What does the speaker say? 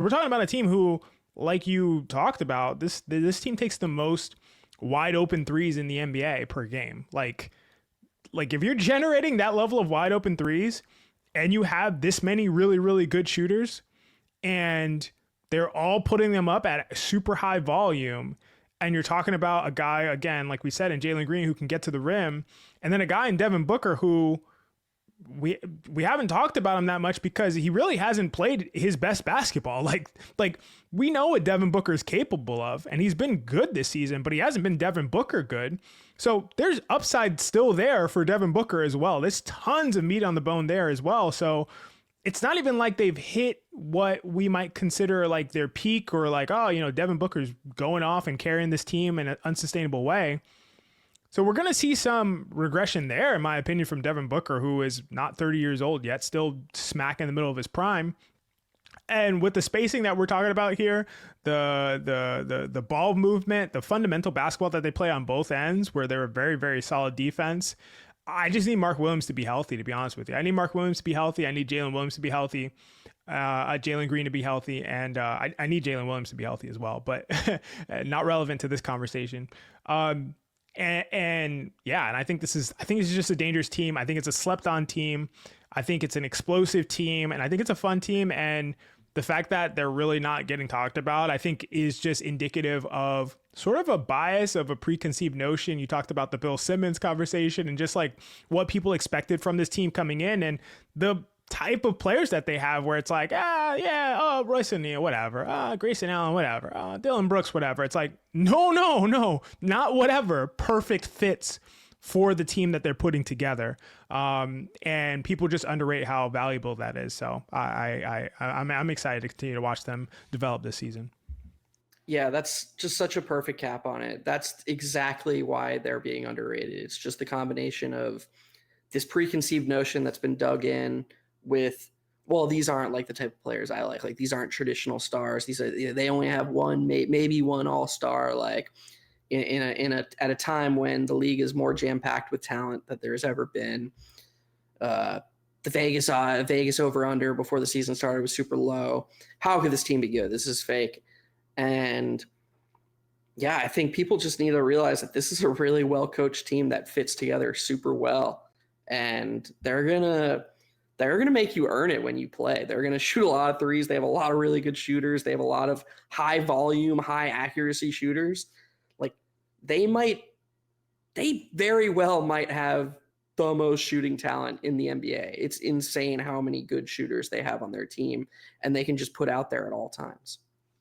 we're talking about a team who, like you talked about, this team takes the most wide open threes in the NBA per game. Like if you're generating that level of wide open threes and you have this many really, really good shooters and they're all putting them up at super high volume, and you're talking about a guy, again, like we said, in Jalen Green, who can get to the rim, and then a guy in Devin Booker who we haven't talked about him that much because he really hasn't played his best basketball. Like we know what Devin Booker is capable of, and he's been good this season, but he hasn't been Devin Booker good. So there's upside still there for Devin Booker as well. There's tons of meat on the bone there as well. So it's not even like they've hit what we might consider like their peak, or like, oh, Devin Booker's going off and carrying this team in an unsustainable way. So we're going to see some regression there, in my opinion, from Devin Booker, who is not 30 years old yet, still smack in the middle of his prime. And with the spacing that we're talking about here, the ball movement, the fundamental basketball that they play on both ends, where they're a very, very solid defense, I just need Mark Williams to be healthy, to be honest with you. I need Mark Williams to be healthy. I need Jalen Williams to be healthy. Jalen Green to be healthy. And I need Jalen Williams to be healthy as well, but not relevant to this conversation. And I think this is just a dangerous team. I think it's a slept on team. I think it's an explosive team, and I think it's a fun team. And the fact that they're really not getting talked about, I think, is just indicative of sort of a bias, of a preconceived notion. You talked about the Bill Simmons conversation and just like what people expected from this team coming in, and the type of players that they have, where it's like, Royce O'Neal, whatever, Grayson Allen, whatever, Dillon Brooks, whatever. It's like, no, not whatever. Perfect fits for the team that they're putting together. And people just underrate how valuable that is. So I'm excited to continue to watch them develop this season. Yeah, that's just such a perfect cap on it. That's exactly why they're being underrated. It's just the combination of this preconceived notion that's been dug in with, well, these aren't like the type of players I like. Like, these aren't traditional stars. These are, they only have one, maybe one all-star, like at a time when the league is more jam-packed with talent that there's ever been. The Vegas over under before the season started was super low. How could this team be good? This is fake. And yeah, I think people just need to realize that this is a really well-coached team that fits together super well. And they're going to make you earn it when you play. They're going to shoot a lot of threes. They have a lot of really good shooters. They have a lot of high volume, high accuracy shooters. Like, they very well might have the most shooting talent in the NBA. It's insane how many good shooters they have on their team, and they can just put out there at all times.